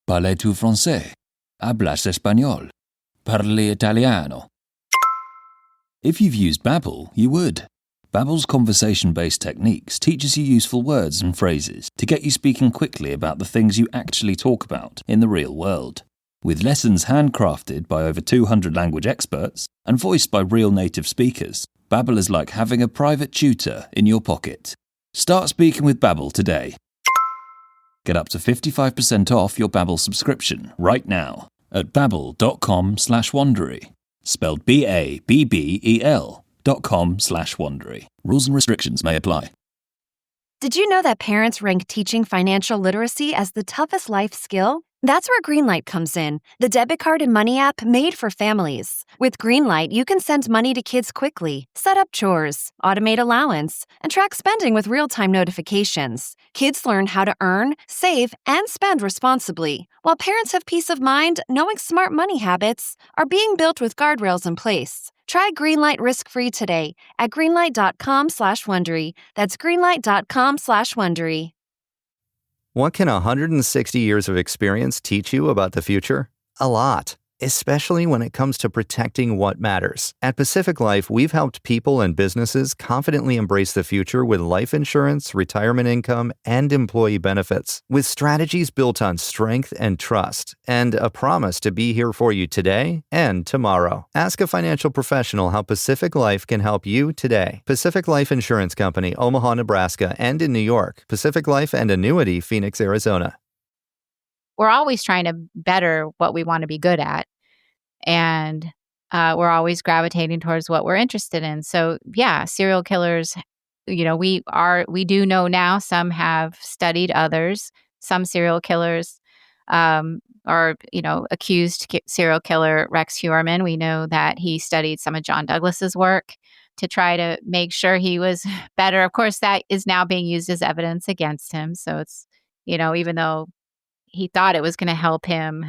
Parles-tu français? Hablas español? Parli italiano? If you've used Babbel, you would. Babbel's conversation-based techniques teaches you useful words and phrases to get you speaking quickly about the things you actually talk about in the real world. With lessons handcrafted by over 200 language experts and voiced by real native speakers, Babbel is like having a private tutor in your pocket. Start speaking with Babbel today. Get up to 55% off your Babbel subscription right now at babbel.com/Wondery. Spelled BABBEL.com/Wondery. Rules and restrictions may apply. Did you know that parents rank teaching financial literacy as the toughest life skill? That's where Greenlight comes in, the debit card and money app made for families. With Greenlight, you can send money to kids quickly, set up chores, automate allowance, and track spending with real-time notifications. Kids learn how to earn, save, and spend responsibly, while parents have peace of mind knowing smart money habits are being built with guardrails in place. Try Greenlight risk-free today at greenlight.com/Wondery. That's greenlight.com/Wondery. What can 160 years of experience teach you about the future? A lot, especially when it comes to protecting what matters. At Pacific Life, we've helped people and businesses confidently embrace the future with life insurance, retirement income, and employee benefits. With strategies built on strength and trust, and a promise to be here for you today and tomorrow. Ask a financial professional how Pacific Life can help you today. Pacific Life Insurance Company, Omaha, Nebraska, and in New York. Pacific Life and Annuity, Phoenix, Arizona. We're always trying to better what we want to be good at. And we're always gravitating towards what we're interested in. So yeah, serial killers, we do know now some have studied others. Some serial killers are, accused serial killer Rex Heuermann. We know that he studied some of John Douglas's work to try to make sure he was better. Of course, that is now being used as evidence against him. So it's, even though he thought it was going to help him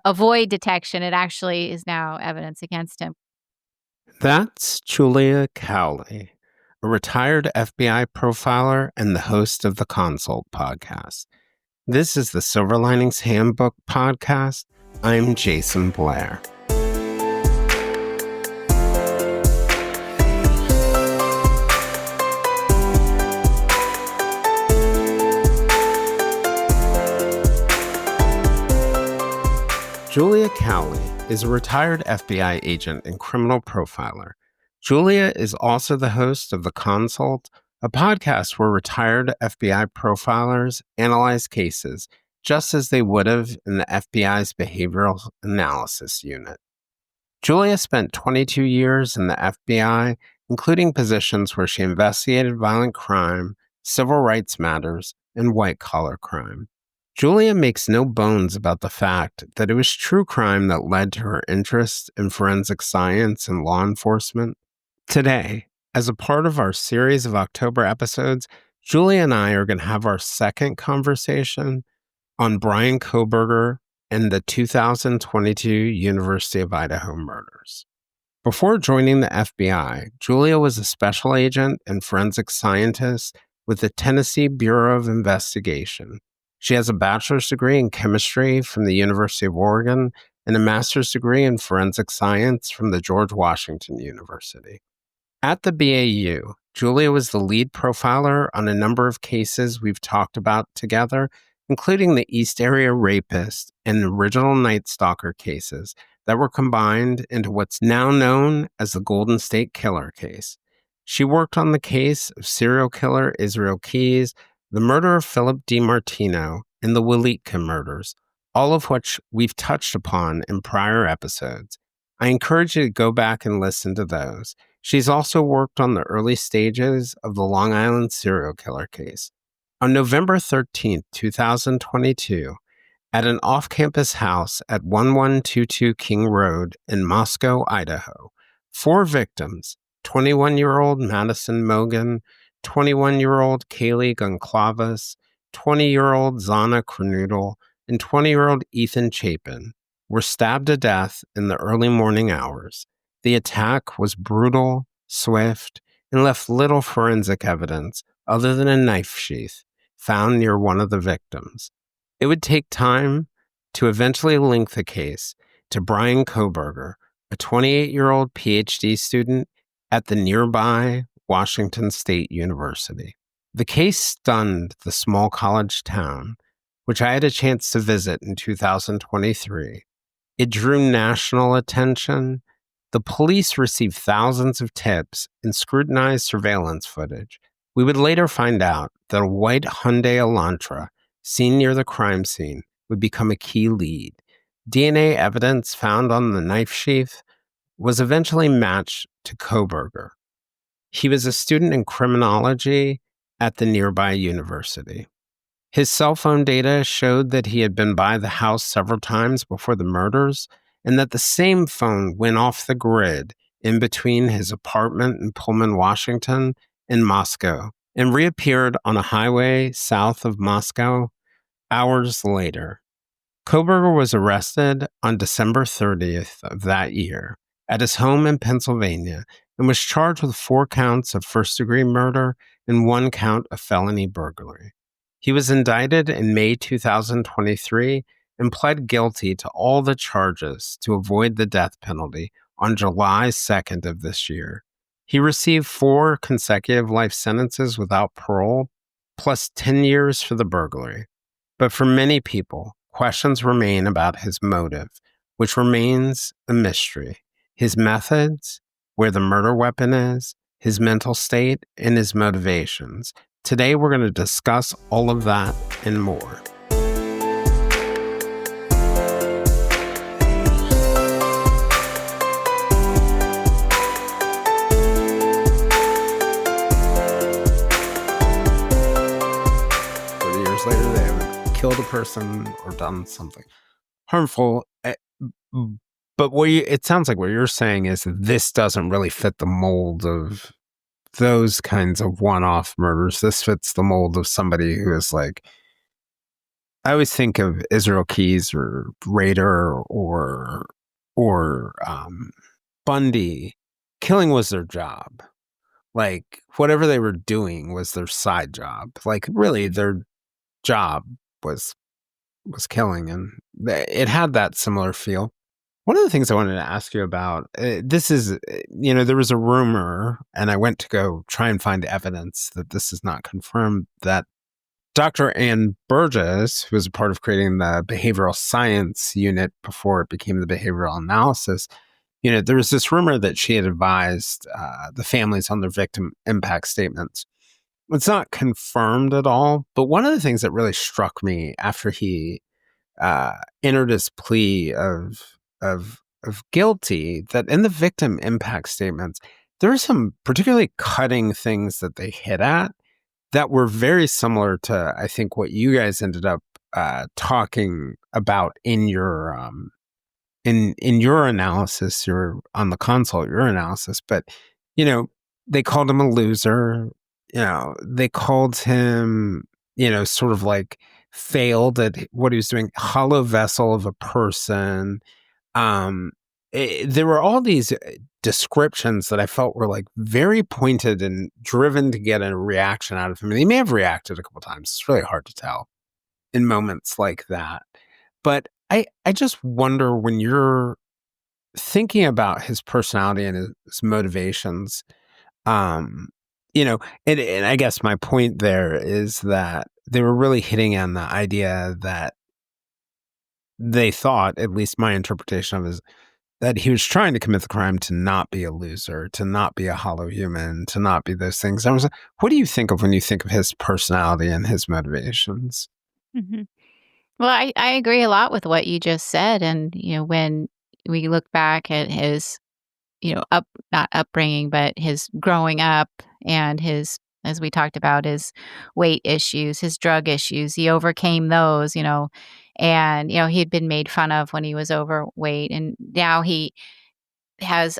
avoid detection, it actually is now evidence against him. That's Julia Cowley, a retired FBI profiler and the host of the Consult podcast. This is the Silver Linings Handbook podcast. I'm Jason Blair. Julia Cowley is a retired FBI agent and criminal profiler. Julia is also the host of The Consult, a podcast where retired FBI profilers analyze cases just as they would have in the FBI's Behavioral Analysis Unit. Julia spent 22 years in the FBI, including positions where she investigated violent crime, civil rights matters, and white-collar crime. Julia makes no bones about the fact that it was true crime that led to her interest in forensic science and law enforcement. Today, as a part of our series of October episodes, Julia and I are going to have our second conversation on Bryan Kohberger and the 2022 University of Idaho murders. Before joining the FBI, Julia was a special agent and forensic scientist with the Tennessee Bureau of Investigation. She has a bachelor's degree in chemistry from the University of Oregon and a master's degree in forensic science from the George Washington University. At the BAU, Julia was the lead profiler on a number of cases we've talked about together, including the East Area Rapist and original Night Stalker cases that were combined into what's now known as the Golden State Killer case. She worked on the case of serial killer Israel Keyes, the murder of Philip DiMartino, and the Wilitka murders, all of which we've touched upon in prior episodes. I encourage you to go back and listen to those. She's also worked on the early stages of the Long Island serial killer case. On November 13, 2022, at an off-campus house at 1122 King Road in Moscow, Idaho, 4 victims, 21-year-old Madison Mogen, 21-year-old Kaylee Goncalves, 20-year-old Xana Kernodle, and 20-year-old Ethan Chapin were stabbed to death in the early morning hours. The attack was brutal, swift, and left little forensic evidence other than a knife sheath found near one of the victims. It would take time to eventually link the case to Bryan Kohberger, a 28-year-old PhD student at the nearby Washington State University. The case stunned the small college town, which I had a chance to visit in 2023. It drew national attention. The police received thousands of tips and scrutinized surveillance footage. We would later find out that a white Hyundai Elantra seen near the crime scene would become a key lead. DNA evidence found on the knife sheath was eventually matched to Kohberger. He was a student in criminology at the nearby university. His cell phone data showed that he had been by the house several times before the murders, and that the same phone went off the grid in between his apartment in Pullman, Washington, and Moscow, and reappeared on a highway south of Moscow hours later. Kohberger was arrested on December 30th of that year at his home in Pennsylvania and was charged with 4 counts of first-degree murder and 1 count of felony burglary. He was indicted in May 2023 and pled guilty to all the charges to avoid the death penalty on July 2nd of this year. He received 4 consecutive life sentences without parole, plus 10 years for the burglary. But for many people, questions remain about his motive, which remains a mystery. His methods, where the murder weapon is, his mental state, and his motivations. Today, we're going to discuss all of that and more. Years later, they haven't killed a person or done something harmful. But it sounds like what you're saying is that this doesn't really fit the mold of those kinds of one-off murders. This fits the mold of somebody who is like, I always think of Israel Keys or Rader or Bundy. Killing was their job. Like, whatever they were doing was their side job. Like, really, their job was killing, and it had that similar feel. One of the things I wanted to ask you about, this is, there was a rumor, and I went to go try and find evidence that this is not confirmed, that Dr. Ann Burgess, who was a part of creating the behavioral science unit before it became the behavioral analysis, there was this rumor that she had advised the families on their victim impact statements. It's not confirmed at all, but one of the things that really struck me after he entered his plea of guilty, that in the victim impact statements, there are some particularly cutting things that they hit at that were very similar to, I think, what you guys ended up talking about in your in your analysis, on the consult, your analysis. But they called him a loser. They called him, sort of like failed at what he was doing, hollow vessel of a person. There were all these descriptions that I felt were like very pointed and driven to get a reaction out of him. And he may have reacted a couple of times. It's really hard to tell in moments like that. But I just wonder, when you're thinking about his personality and his motivations, and I guess my point there is that they were really hitting on the idea that they thought, at least my interpretation of it, is that he was trying to commit the crime to not be a loser, to not be a hollow human, to not be those things. I was like, what do you think of when you think of his personality and his motivations? Mm-hmm. Well, I agree a lot with what you just said. And, when we look back at his, not upbringing, but his growing up and his, as we talked about, his weight issues, his drug issues, he overcame those, and, he had been made fun of when he was overweight. And now he has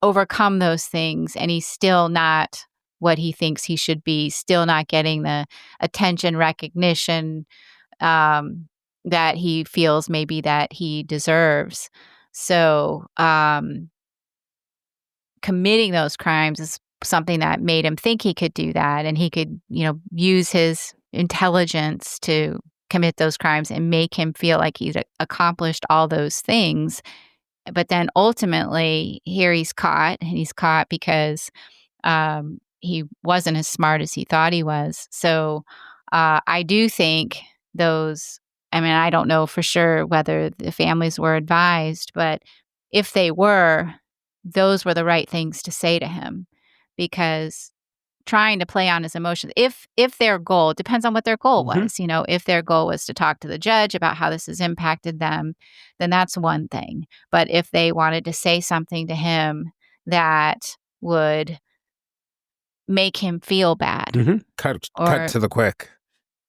overcome those things, and he's still not what he thinks he should be, still not getting the attention, recognition that he feels maybe that he deserves. So committing those crimes is something that made him think he could do that, and he could, use his intelligence to commit those crimes and make him feel like he's accomplished all those things. But then ultimately, here he's caught, and he's caught because he wasn't as smart as he thought he was. So I do think those, I mean, I don't know for sure whether the families were advised, but if they were, those were the right things to say to him, because trying to play on his emotions, if their goal, it depends on what their goal was, if their goal was to talk to the judge about how this has impacted them, then that's one thing. But if they wanted to say something to him that would make him feel bad, Cut or to the quick.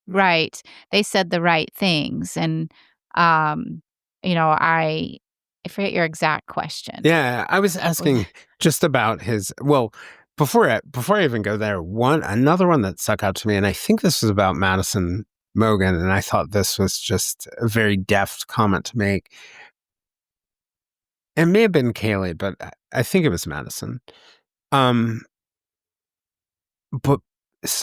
right, they said the right things. And I forget your exact question. Yeah, I was asking just about his. Well, before I even go there, another one that stuck out to me, and I think this was about Madison Mogen, and I thought this was just a very deft comment to make. It may have been Kaylee, but I think it was Madison. But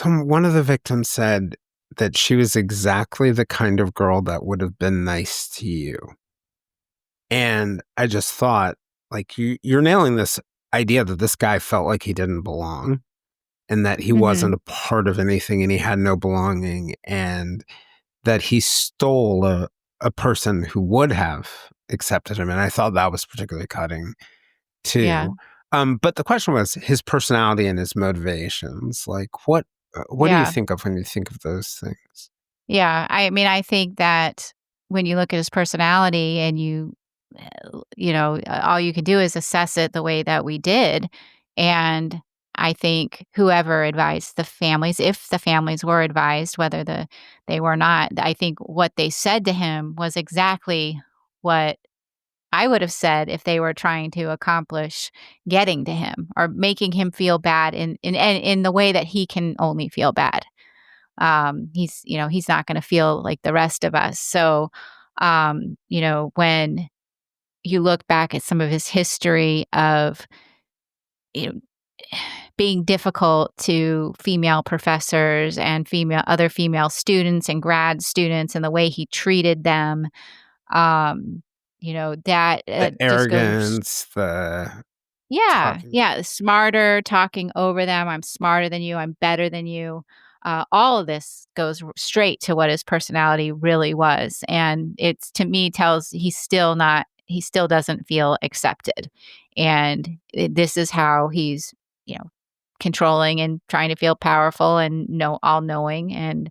one of the victims said that she was exactly the kind of girl that would have been nice to you. And I just thought, like, you're nailing this idea that this guy felt like he didn't belong, and that he wasn't a part of anything, and he had no belonging, and that he stole a person who would have accepted him. And I thought that was particularly cutting too. Yeah. But the question was his personality and his motivations. Like, what do you think of when you think of those things? Yeah. I mean, I think that when you look at his personality and all you can do is assess it the way that we did. And I think whoever advised the families, if the families were advised, whether they were not, I think what they said to him was exactly what I would have said if they were trying to accomplish getting to him or making him feel bad in the way that he can only feel bad. He's not going to feel like the rest of us. So, when you look back at some of his history of, being difficult to female professors and other female students and grad students, and the way he treated them, that the arrogance, smarter, talking over them. I'm smarter than you. I'm better than you. All of this goes straight to what his personality really was, and it's, to me, tells he still doesn't feel accepted, and this is how he's controlling and trying to feel powerful and all-knowing. And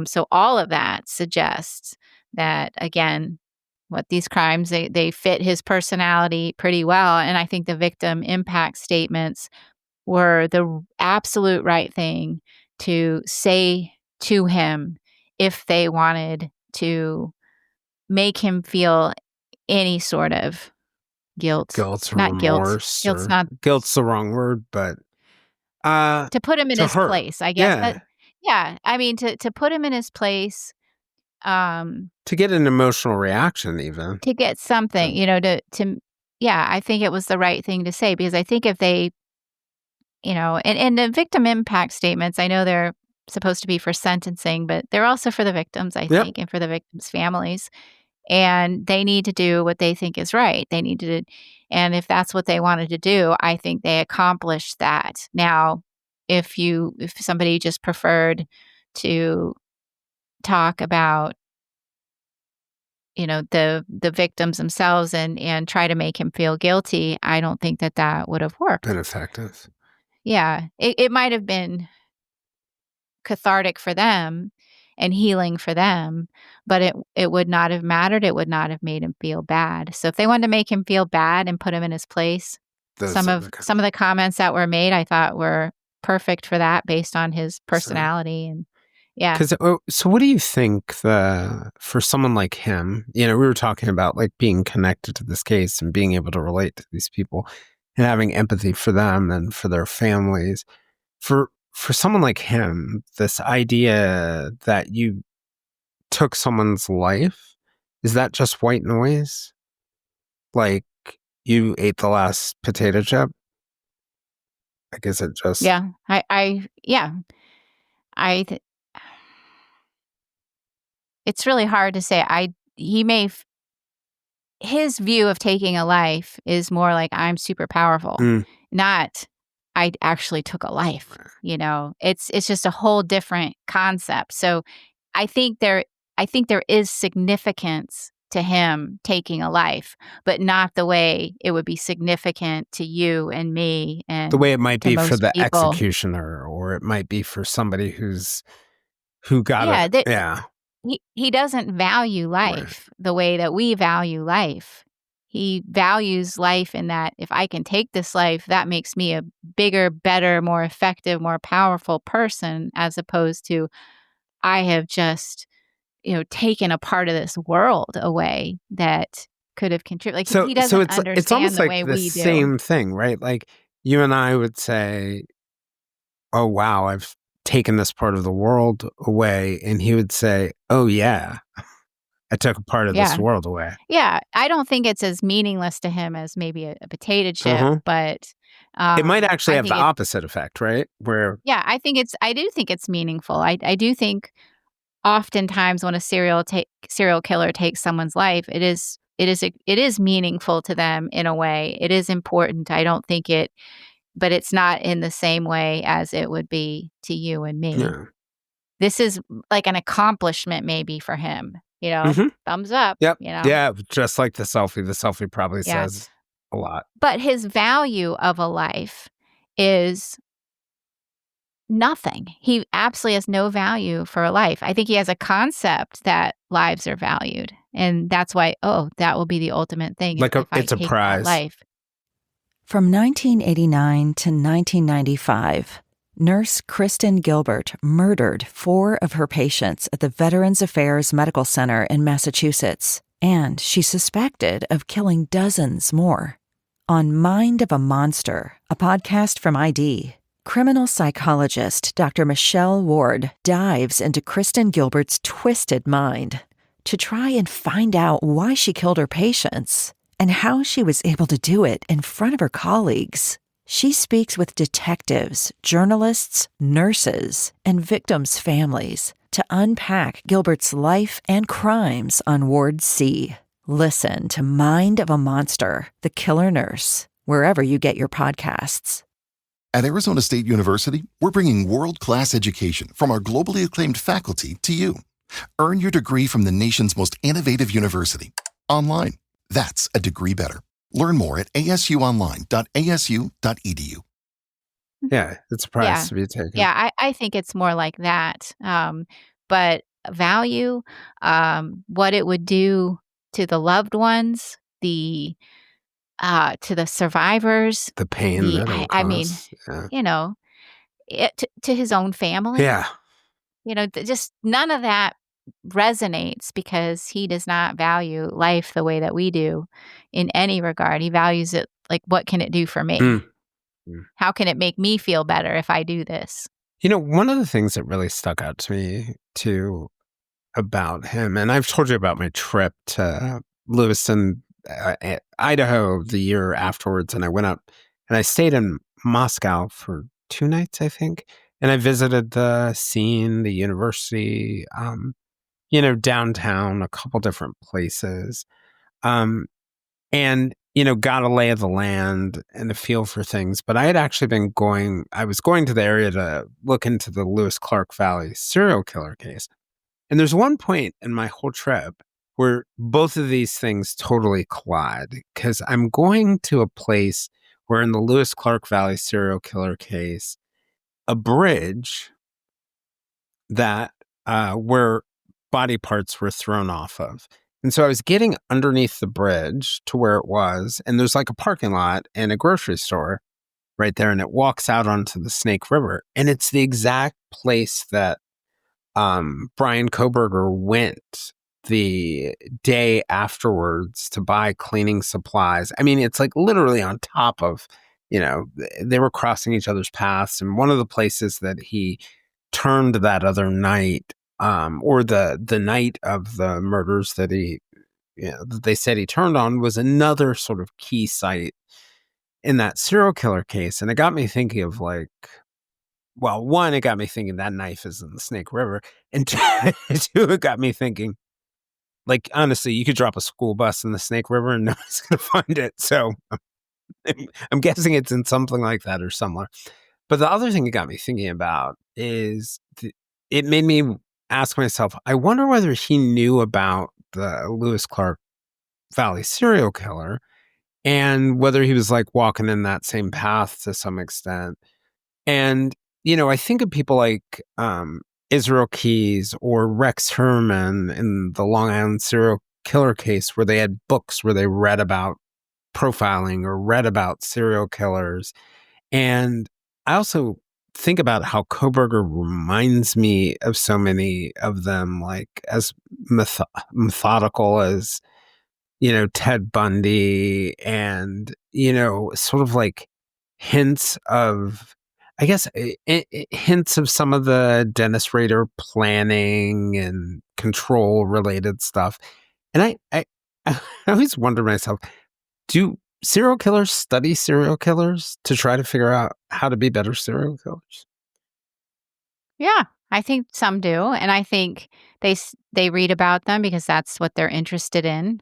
so all of that suggests that, again, what these crimes, they fit his personality pretty well. And I think the victim impact statements were the absolute right thing to say to him if they wanted to make him feel any sort of guilt. Guilt or not remorse. Guilt's the wrong word, but to put him in his place, I guess. I mean, to put him in his place, to get an emotional reaction, even to get something, I think it was the right thing to say, because I think if they, and the victim impact statements, I know they're supposed to be for sentencing, but they're also for the victims, I think, and for the victims' families. And they need to do what they think is right. They need to, and if that's what they wanted to do, I think they accomplished that. Now, if somebody just preferred to talk about, the victims themselves and try to make him feel guilty, I don't think that would have worked. Been effective. Yeah, it might have been cathartic for them and healing for them, but it would not have mattered. It would not have made him feel bad. So if they wanted to make him feel bad and put him in his place, some of the comments that were made, I thought were perfect for that, based on his personality. And so what do you think for someone like him, we were talking about like being connected to this case and being able to relate to these people and having empathy for them and for their families. For someone like him, this idea that you took someone's life, is that just white noise? Like, you ate the last potato chip? Like, is it just... Yeah, it's really hard to say. His view of taking a life is more like I'm super powerful, not I actually took a life. It's just a whole different concept. So I think there is significance to him taking a life, but not the way it would be significant to you and me, and the way it might be for the people. executioner, or it might be for somebody who got it. Yeah. He doesn't value life the way that we value life. He values life in that if I can take this life, that makes me a bigger, better, more effective, more powerful person, as opposed to I have just, taken a part of this world away that could have contributed. Like, he doesn't understand it's almost the like way the we do. same thing, right? Like you and I would say, "Oh wow, I've taken this part of the world away," and he would say, "Oh yeah, I took a part of this world away." Yeah, I don't think it's as meaningless to him as maybe a potato chip, but it might actually have the opposite effect, right? Where I do think it's meaningful. I do think oftentimes when a serial killer takes someone's life, it is meaningful to them in a way. It is important. I don't think but it's not in the same way as it would be to you and me. Yeah. This is like an accomplishment maybe for him, thumbs up. Yep. Yeah, just like the selfie. The selfie probably says a lot. But his value of a life is nothing. He absolutely has no value for a life. I think he has a concept that lives are valued. And that's why, that will be the ultimate thing. Like it's a prize. Life. From 1989 to 1995, Nurse Kristen Gilbert murdered 4 of her patients at the Veterans Affairs Medical Center in Massachusetts, and she's suspected of killing dozens more. On Mind of a Monster, a podcast from ID, criminal psychologist Dr. Michelle Ward dives into Kristen Gilbert's twisted mind to try and find out why she killed her patients and how she was able to do it in front of her colleagues. She speaks with detectives, journalists, nurses, and victims' families to unpack Gilbert's life and crimes on Ward C. Listen to Mind of a Monster, The Killer Nurse, wherever you get your podcasts. At Arizona State University, we're bringing world-class education from our globally acclaimed faculty to you. Earn your degree from the nation's most innovative university, online. That's a degree better. Learn more at asuonline.asu.edu. Yeah, it's a prize to be taken. Yeah, I think it's more like that. But value, what it would do to the loved ones, to the survivors, the pain that it'll cause. To his own family. Yeah. Just none of that resonates because he does not value life the way that we do in any regard. He values it like, what can it do for me? How can it make me feel better if I do this? One of the things that really stuck out to me too about him, and I've told you about my trip to Lewiston, Idaho the year afterwards, and I went up and I stayed in Moscow for 2 nights, I think, and I visited the scene, the university, downtown, a couple different places, and got a lay of the land and a feel for things. But I had actually I was going to the area to look into the Lewis Clark Valley serial killer case. And there's one point in my whole trip where both of these things totally collide, because I'm going to a place where in the Lewis Clark Valley serial killer case, a bridge that where body parts were thrown off of. And so I was getting underneath the bridge to where it was, and there's like a parking lot and a grocery store right there, and it walks out onto the Snake River. And it's the exact place that Bryan Kohberger went the day afterwards to buy cleaning supplies. I mean, it's like literally on top of, they were crossing each other's paths. And one of the places that he turned that other night, or the night of the murders that that they said he turned on, was another sort of key site in that serial killer case. And it got me thinking of like, well, one, it got me thinking that knife is in the Snake River. And two, it got me thinking, like, honestly, you could drop a school bus in the Snake River and nobody's going to find it. So I'm guessing it's in something like that or similar. But the other thing it got me thinking about is it made me ask myself, I wonder whether he knew about the Lewis Clark Valley serial killer and whether he was like walking in that same path to some extent. And, I think of people like Israel Keyes or Rex Herman in the Long Island serial killer case, where they had books where they read about profiling or read about serial killers. And I also think about how Kohberger reminds me of so many of them, like as methodical as, Ted Bundy, and, sort of like hints of, I guess, hints of some of the Dennis Rader planning and control related stuff. And I always wonder myself, do serial killers study serial killers to try to figure out how to be better serial killers? Yeah, I think some do. And I think they read about them because that's what they're interested in.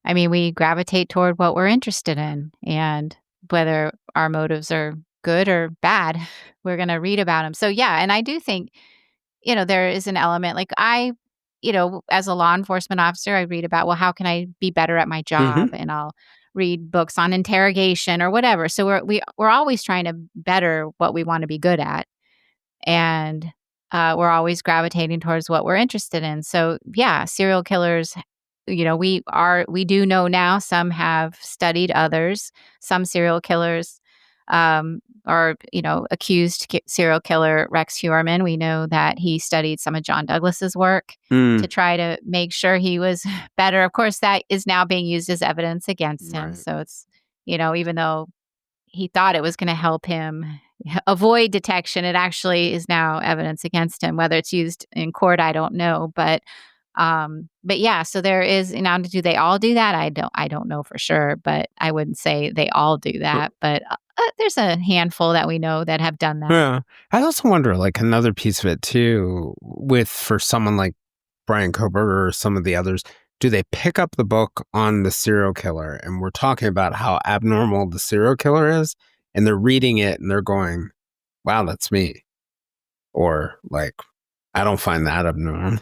I mean, we gravitate toward what we're interested in, and whether our motives are good or bad, we're going to read about them. So yeah, and I do think, there is an element, like as a law enforcement officer, I read about, well, how can I be better at my job? And I'll read books on interrogation or whatever. So we're always trying to better what we want to be good at. And we're always gravitating towards what we're interested in. So yeah, serial killers, we do know now some have studied others. Some serial killers are, accused serial killer Rex Heuermann. We know that he studied some of John Douglas's work to try to make sure he was better. Of course, that is now being used as evidence against him. Right. So it's, even though he thought it was going to help him avoid detection, it actually is now evidence against him. Whether it's used in court, I don't know. But yeah, so there is, now, do they all do that? I don't know for sure, but I wouldn't say they all do that. But there's a handful that we know that have done that. Yeah. I also wonder, like, another piece of it too, for someone like Bryan Kohberger or some of the others, do they pick up the book on the serial killer? And we're talking about how abnormal the serial killer is, and they're reading it and they're going, wow, that's me. Or like, I don't find that abnormal.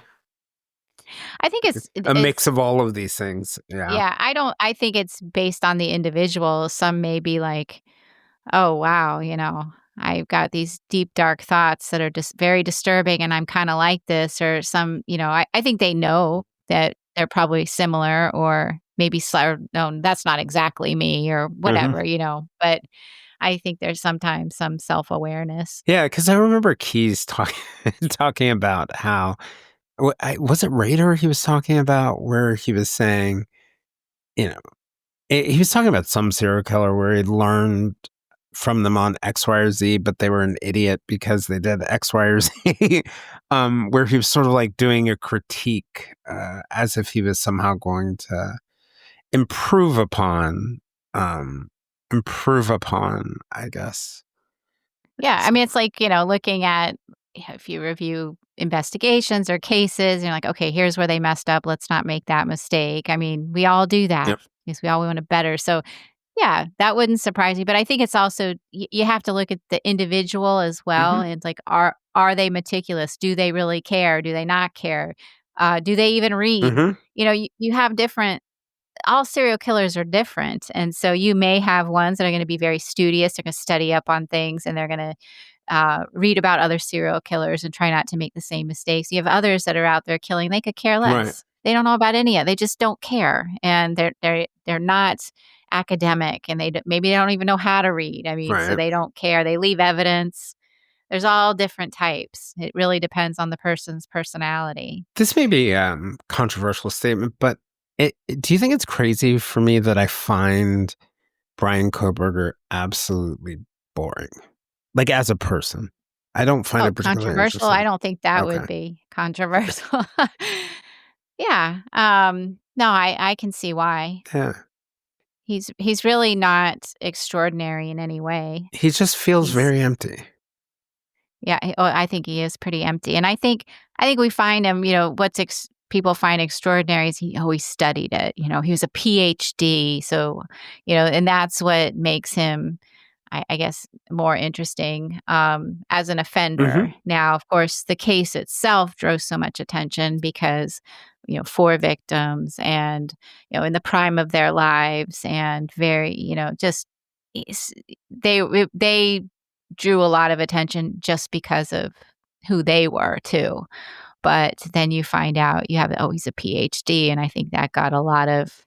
I think it's a mix of all of these things. Yeah. Yeah. I think it's based on the individual. Some may be like, oh, wow, I've got these deep, dark thoughts that are just very disturbing, and I'm kind of like this. Or some, I think they know that they're probably similar, or maybe, no, that's not exactly me, or whatever, But I think there's sometimes some self-awareness. Yeah, because I remember Keyes talking about how, was it Rader he was talking about, where he was saying, he was talking about some serial killer where he'd learned from them on X, Y, or Z, but they were an idiot because they did X, Y, or Z, where he was sort of like doing a critique as if he was somehow going to improve upon, I guess. Yeah. I mean, it's like, looking at, if you review investigations or cases, you're like, okay, here's where they messed up. Let's not make that mistake. I mean, we all do that because we all want to better. So yeah, that wouldn't surprise me. But I think it's also, you have to look at the individual as well. And it's like, are they meticulous? Do they really care? Do they not care? Do they even read? You have different, all serial killers are different. And so you may have ones that are going to be very studious. They're going to study up on things, and they're going to read about other serial killers and try not to make the same mistakes. You have others that are out there killing. They could care less. Right. They don't know about any of it. They just don't care. And they're not academic, and maybe they don't even know how to read. I mean, so they don't care. They leave evidence. There's all different types. It really depends on the person's personality. This may be a controversial statement, but do you think it's crazy for me that I find Bryan Kohberger absolutely boring? Like, as a person, I don't find it particularly controversial. I don't think that would be controversial. Yeah. No, I can see why. Yeah. He's really not extraordinary in any way. He just feels very empty. Yeah, I think he is pretty empty. And I think we find him, people find extraordinary is he always studied it. He was a PhD. So, and that's what makes him, I guess, more interesting as an offender. Now, of course, the case itself drove so much attention because, 4 victims and, in the prime of their lives and very, just they drew a lot of attention just because of who they were too. But then you find out he's a PhD, and I think that got a lot of,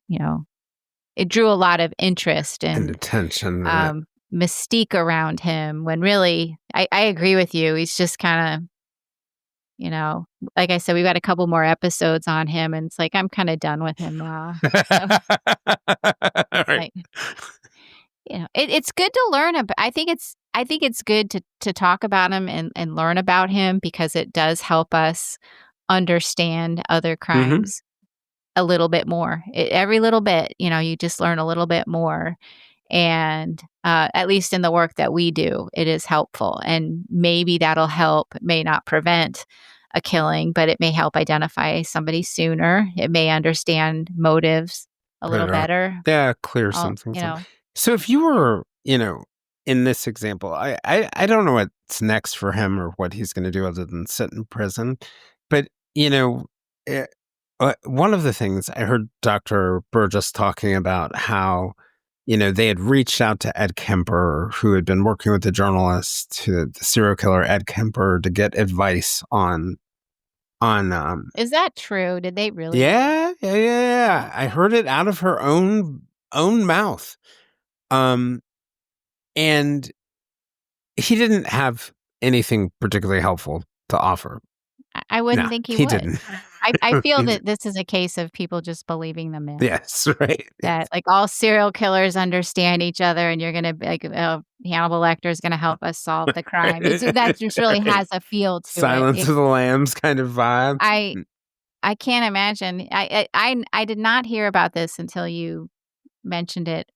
it drew a lot of interest and attention, mystique around him. When really, I agree with you. He's just kind of, like I said, we've got a couple more episodes on him, and it's like I'm kind of done with him now. Right. It's good to learn about. I think it's good to talk about him and learn about him because it does help us understand other crimes a little bit more. Every little bit, you just learn a little bit more. And at least in the work that we do, it is helpful. And maybe that'll help. It may not prevent a killing, but it may help identify somebody sooner. It may understand motives a little better. Yeah, clear something. So if you were, in this example, I don't know what's next for him or what he's going to do other than sit in prison. But, one of the things I heard Dr. Burgess talking about how, they had reached out to Ed Kemper, who had been working with the journalist, to the serial killer Ed Kemper, to get advice on. Is that true? Did they really? Yeah. I heard it out of her own mouth. And he didn't have anything particularly helpful to offer. I wouldn't think he would. Didn't. I feel that this is a case of people just believing the myth. Yes, right. That like all serial killers understand each other, and you're going to be like, Hannibal Lecter is going to help us solve the crime. That just really has a feel to Silence it. of the Lambs kind of vibe. I can't imagine. I did not hear about this until you mentioned it,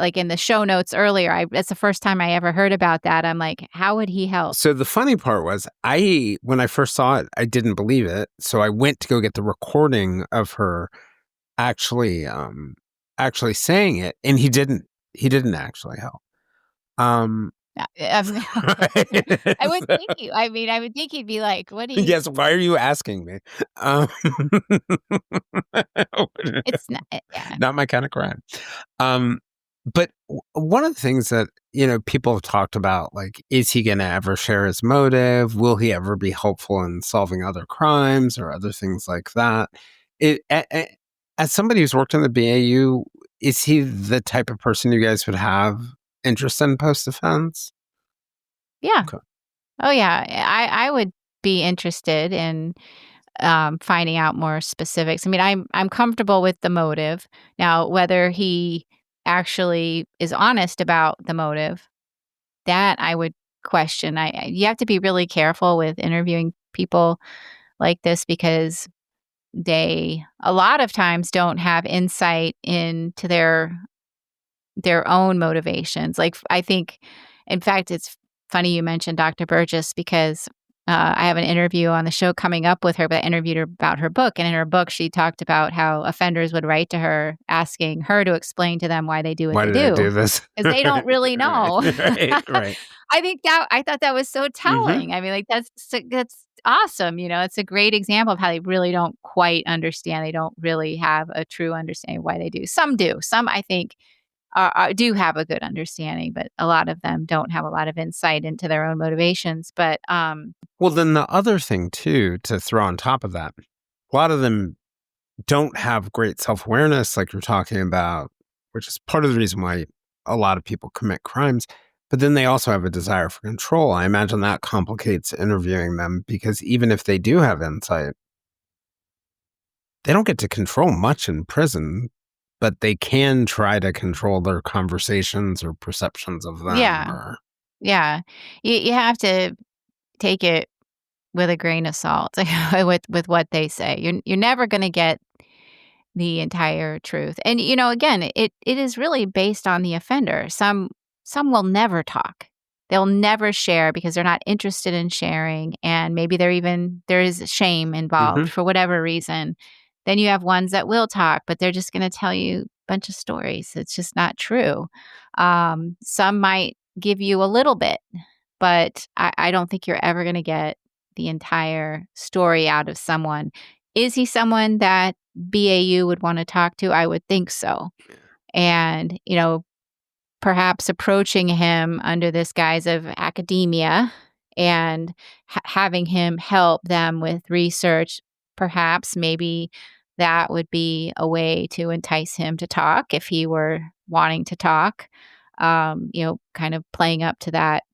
like in the show notes earlier. It's the first time I ever heard about that. I'm like, how would he help? So the funny part was, when I first saw it, I didn't believe it. So I went to go get the recording of her actually saying it, and he didn't actually help. I would think you. I mean, I would think he'd be like, "What do you?" Yes. Why are you asking me? It's not my kind of crime. But one of the things that people have talked about, like, is he going to ever share his motive? Will he ever be helpful in solving other crimes or other things like that? As somebody who's worked in the BAU, is he the type of person you guys would have interest in post-defense? Yeah. Okay. Oh, yeah. I would be interested in finding out more specifics. I mean, I'm comfortable with the motive. Now, whether he actually is honest about the motive, that I would question. You have to be really careful with interviewing people like this because they a lot of times don't have insight into their own motivations. Like, I think, in fact, it's funny you mentioned Dr. Burgess because I have an interview on the show coming up with her, but I interviewed her about her book. And in her book, she talked about how offenders would write to her asking her to explain to them why they do what they do. Why did I do this? Because they don't really know. Right. I thought that was so telling. I mean, like, that's awesome. It's a great example of how they really don't quite understand. They don't really have a true understanding of why they do. Some do. Some, I think, do have a good understanding, but a lot of them don't have a lot of insight into their own motivations. But well, then the other thing too, to throw on top of that, a lot of them don't have great self-awareness, like you're talking about, which is part of the reason why a lot of people commit crimes. But then they also have a desire for control. I imagine that complicates interviewing them because even if they do have insight, they don't get to control much in prison. But they can try to control their conversations or perceptions of them. Yeah. Yeah. You have to take it with a grain of salt with what they say. You're never going to get the entire truth. And, again, it is really based on the offender. Some will never talk. they'll never share because they're not interested in sharing. And maybe there is shame involved for whatever reason. Then you have ones that will talk, but they're just going to tell you a bunch of stories. It's just not true. Some might give you a little bit, but I don't think you're ever going to get the entire story out of someone. Is he someone that BAU would want to talk to? I would think so. And, perhaps approaching him under this guise of academia and having him help them with research, perhaps maybe that would be a way to entice him to talk if he were wanting to talk, kind of playing up to that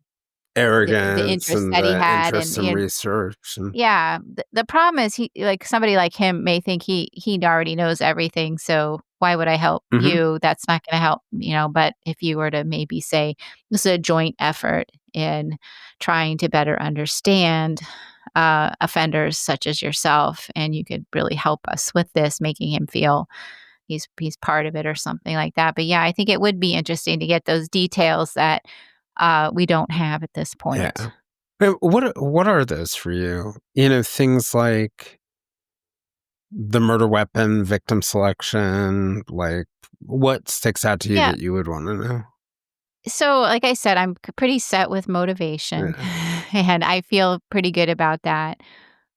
arrogance the interest and that he the had. interest And in research. And yeah, the problem is somebody like him may think he already knows everything. So why would I help you? That's not going to help, but if you were to maybe say this is a joint effort in trying to better understand offenders such as yourself, and you could really help us with this, making him feel he's part of it or something like that. But yeah, I think it would be interesting to get those details that we don't have at this point. yeah. What are those for you? Things like the murder weapon, victim selection, like what sticks out to you that you would want to know? So, like I said, I'm pretty set with motivation, and I feel pretty good about that.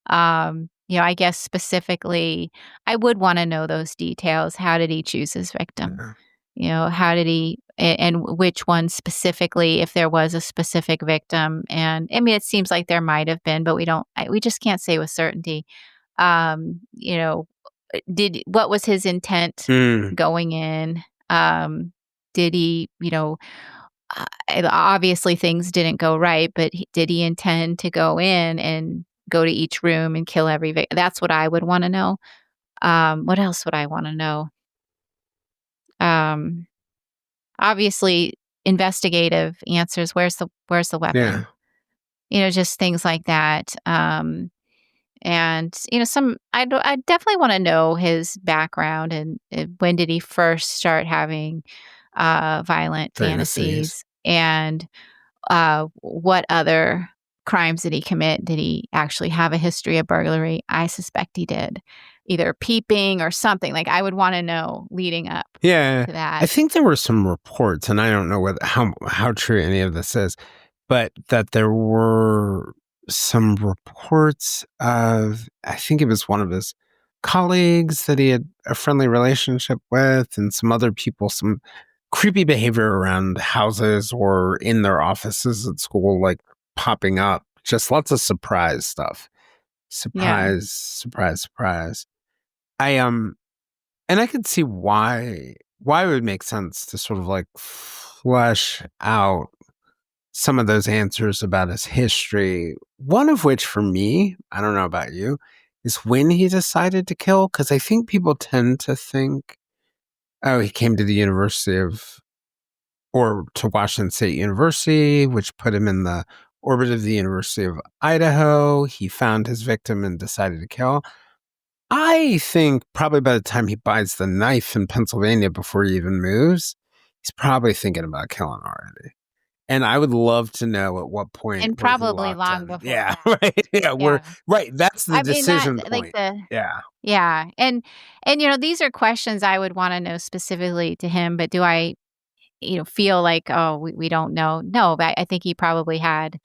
I guess specifically, I would want to know those details. How did he choose his victim? How did he, and which one specifically, if there was a specific victim? And I mean, it seems like there might have been, but we just can't say with certainty. What was his intent going in? Did he, obviously things didn't go right, but did he intend to go in and go to each room and kill every victim? That's what I would want to know. What else would I want to know? Obviously investigative answers. Where's the weapon? Just things like that. And I definitely want to know his background and when did he first start having violent fantasies, and what other crimes did he commit? Did he actually have a history of burglary? I suspect he did, either peeping or something. Like, I would want to know leading up to that. I think there were some reports, and I don't know how true any of this is, but that there were some reports of, I think it was one of his colleagues that he had a friendly relationship with, and some other people, some creepy behavior around houses or in their offices at school, like popping up. Just lots of surprise stuff. Surprise. And I could see why it would make sense to sort of like flesh out some of those answers about his history. One of which, for me, I don't know about you, is when he decided to kill. Because I think people tend to think, oh, he came to to Washington State University, which put him in the orbit of the University of Idaho. He found his victim and decided to kill. I think probably by the time he buys the knife in Pennsylvania before he even moves, he's probably thinking about killing already. And I would love to know at what point. And probably long before. Yeah, right. Yeah, right. That's the decision point. Yeah. And these are questions I would want to know specifically to him, but do I, feel like, oh, we don't know? No, but I think he probably had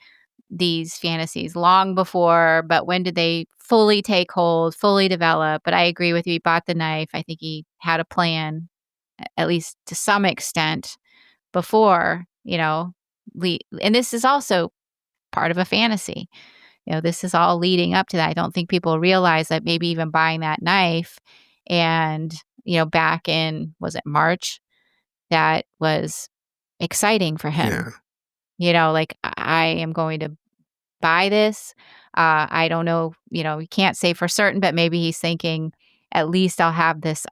these fantasies long before, but when did they fully take hold, fully develop? But I agree with you. He bought the knife. I think he had a plan, at least to some extent, before, and this is also part of a fantasy. This is all leading up to that. I don't think people realize that maybe even buying that knife and, back in, was it March? That was exciting for him. Like, I am going to buy this. I don't know, you can't say for certain, but maybe he's thinking, at least I'll have this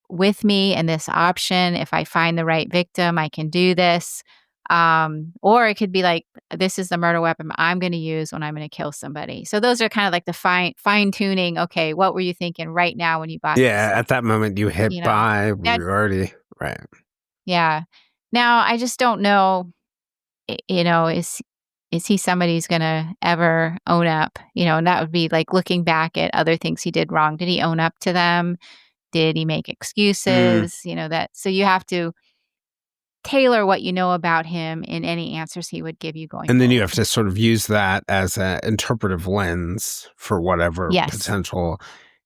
with me and this option. If I find the right victim, I can do this. Or it could be like, this is the murder weapon I'm going to use when I'm going to kill somebody. So those are kind of like the fine tuning. Okay, what were you thinking right now when you bought this? At that moment you hit buy. We were already right. Yeah. Now I just don't know. Is is he somebody who's going to ever own up? And that would be like looking back at other things he did wrong. Did he own up to them? Did he make excuses? So you have to tailor what you know about him in any answers he would give you going And then you forward. have to sort of use that as an interpretive lens for whatever potential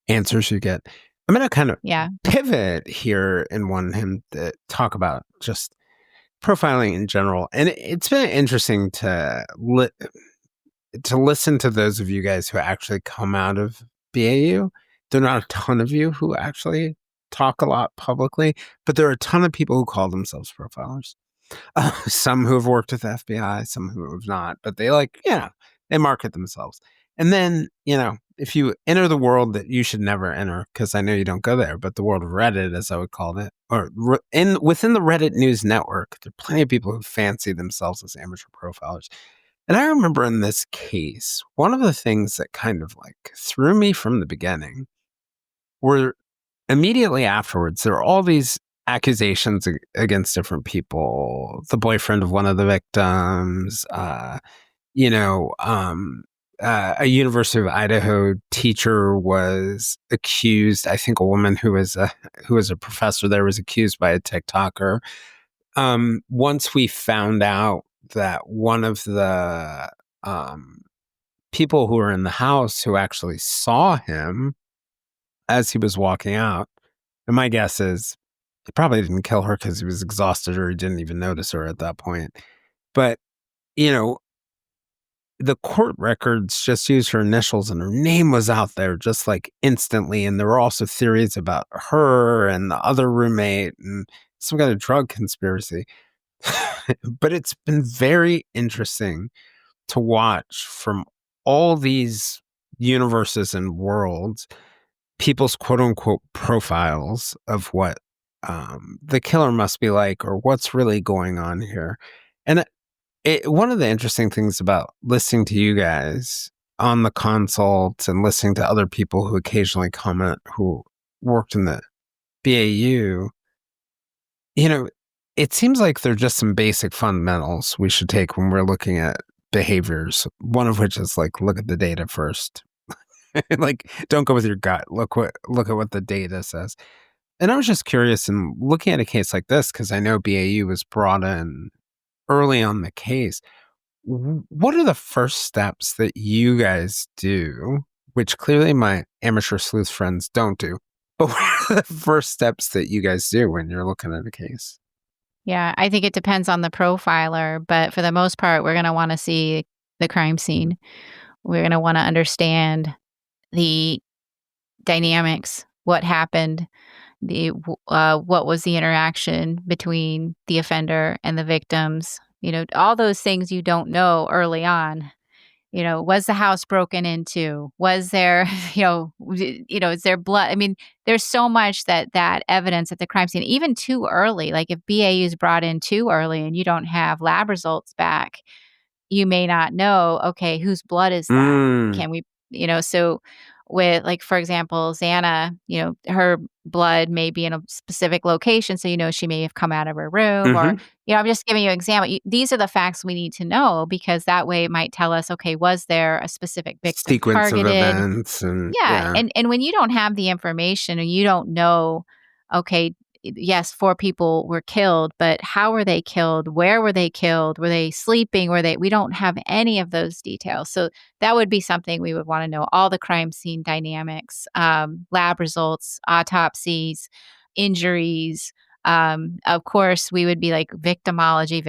answers you get. I'm going to kind of pivot here and want him to talk about just profiling in general. And it's been interesting to listen to those of you guys who actually come out of BAU. There are not a ton of you who actually talk a lot publicly, but there are a ton of people who call themselves profilers. Some who have worked with the FBI, some who have not, but they they market themselves. And then, if you enter the world that you should never enter, because I know you don't go there, but the world of Reddit, as I would call it, or within the Reddit news network, there are plenty of people who fancy themselves as amateur profilers. And I remember in this case, one of the things that kind of threw me from the beginning were immediately afterwards, there were all these accusations against different people. The boyfriend of one of the victims, a University of Idaho teacher was accused. I think a woman who was a professor there was accused by a TikToker. Once we found out that one of the people who were in the house who actually saw him as he was walking out, and my guess is he probably didn't kill her because he was exhausted or he didn't even notice her at that point. But, the court records just used her initials and her name was out there just instantly. And there were also theories about her and the other roommate and some kind of drug conspiracy. But it's been very interesting to watch from all these universes and worlds, people's quote unquote profiles of what the killer must be like or what's really going on here. And one of the interesting things about listening to you guys on the consult and listening to other people who occasionally comment who worked in the BAU, it seems like there are just some basic fundamentals we should take when we're looking at behaviors. One of which is look at the data first. Don't go with your gut. Look at what the data says. And I was just curious in looking at a case like this, because I know BAU was brought in early on the case. What are the first steps that you guys do, which clearly my amateur sleuth friends don't do, but what are the first steps that you guys do when you're looking at a case? Yeah, I think it depends on the profiler, but for the most part, we're going to want to see the crime scene. We're going to want to understand the dynamics, what happened, what was the interaction between the offender and the victims. All those things you don't know early on. Was the house broken into? Was there, is there blood? I mean, there's so much that evidence at the crime scene, even too early. If BAU is brought in too early and you don't have lab results back, you may not know, okay, whose blood is that? Can we, so with for example, Xana, her blood may be in a specific location. So, she may have come out of her room or, I'm just giving you an example. These are the facts we need to know because that way it might tell us, okay, was there a specific victim sequence targeted? Of events and, And when you don't have the information and you don't know, okay, yes, 4 people were killed, but how were they killed? Where were they killed? Were they sleeping? We don't have any of those details. So that would be something we would want to know. All the crime scene dynamics, lab results, autopsies, injuries. Of course, we would be victimology,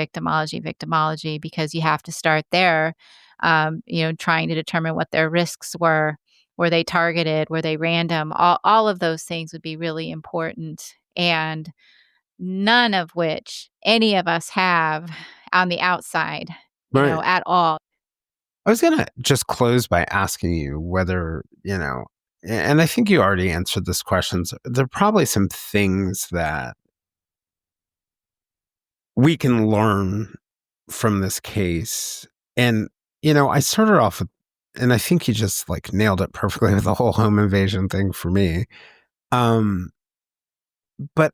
because you have to start there, trying to determine what their risks were. Were they targeted? Were they random? All of those things would be really important. And none of which any of us have on the outside, at all. I was going to just close by asking you whether, and I think you already answered this question. There are probably some things that we can learn from this case. And, I started off with, and I think you just nailed it perfectly with the whole home invasion thing for me. But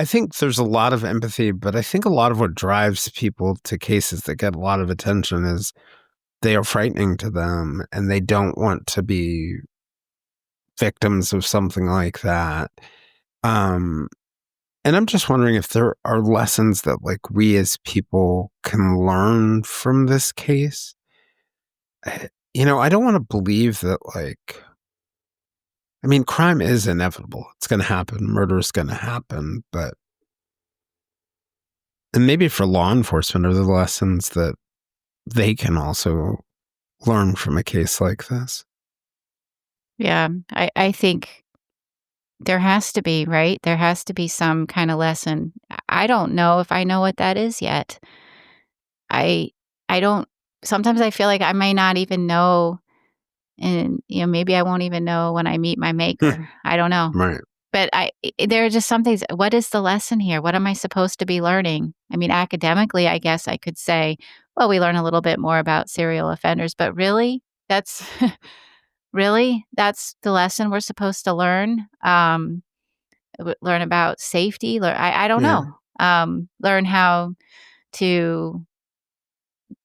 I think there's a lot of empathy, but I think a lot of what drives people to cases that get a lot of attention is they are frightening to them and they don't want to be victims of something like that. And I'm just wondering if there are lessons that like we as people can learn from this case. I don't want to believe that crime is inevitable. It's going to happen. Murder is going to happen. And maybe for law enforcement are the lessons that they can also learn from a case like this. Yeah, I think there has to be, right? There has to be some kind of lesson. I don't know if I know what that is yet. I don't, sometimes I feel like I may not even know, and maybe I won't even know when I meet my maker. I don't know. Right. But there are just some things. What is the lesson here? What am I supposed to be learning? I mean, academically, I guess I could say, well, we learn a little bit more about serial offenders, but really, that's that's the lesson we're supposed to learn. Learn about safety. I don't know. Learn how to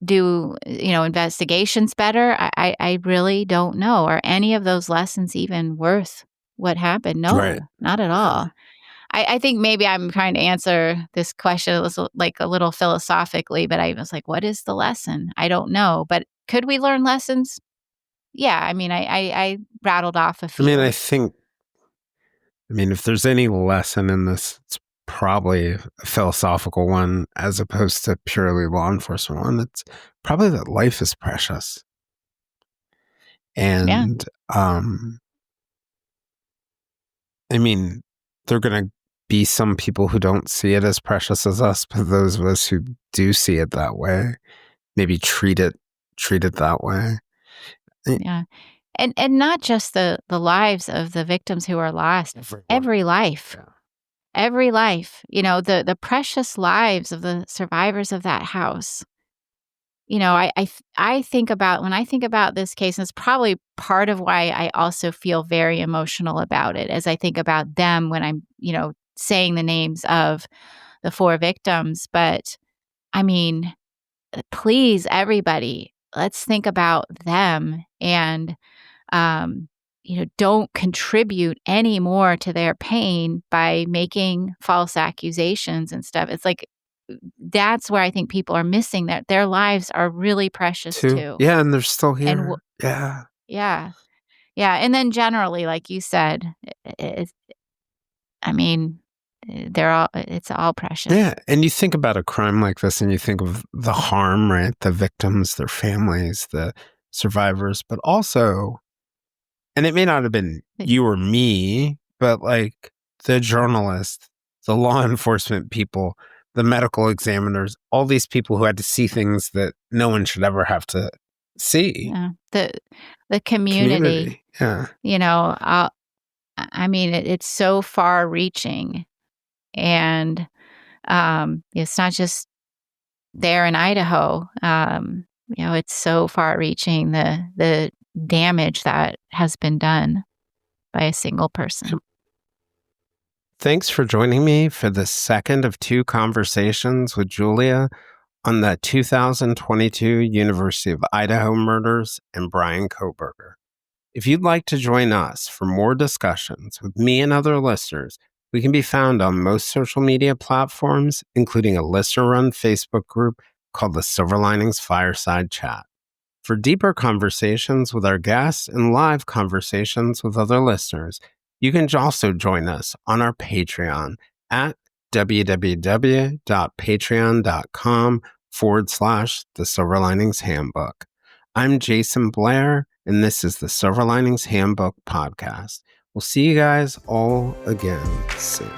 do investigations better. I really don't know. Are any of those lessons even worth what happened? No, Right. Not at all. I think maybe I'm trying to answer this question a little philosophically, but I was like, what is the lesson? I don't know. But could we learn lessons? Yeah. I mean, I rattled off a few. I think if there's any lesson in this, it's probably a philosophical one as opposed to purely law enforcement one. It's probably that life is precious. And, there are going to be some people who don't see it as precious as us, but those of us who do see it that way, maybe treat it that way. Yeah. And not just the lives of the victims who are lost, every life. Yeah. Every life, the precious lives of the survivors of that house. I think about, when I think about this case, and it's probably part of why I also feel very emotional about it as I think about them when I'm, saying the names of the 4 victims. But I mean, please, everybody, let's think about them and, don't contribute any more to their pain by making false accusations and stuff. It's like, that's where I think people are missing that their lives are really precious too. Yeah, and they're still here. And yeah. And then generally, like you said, it's all precious. Yeah, and you think about a crime like this, and you think of the harm, right? The victims, their families, the survivors, but also, and it may not have been you or me, but like the journalists, the law enforcement people, the medical examiners, all these people who had to see things that no one should ever have to see. Yeah. The community. Yeah. It's so far reaching. And it's not just there in Idaho. It's so far reaching, the damage that has been done by a single person. Thanks for joining me for the second of 2 conversations with Julia on the 2022 University of Idaho murders and Bryan Kohberger. If you'd like to join us for more discussions with me and other listeners, we can be found on most social media platforms, including a listener-run Facebook group called the Silver Linings Fireside Chat. For deeper conversations with our guests and live conversations with other listeners, you can also join us on our Patreon at www.patreon.com/The Silver Linings Handbook. I'm Jason Blair, and this is the Silver Linings Handbook podcast. We'll see you guys all again soon.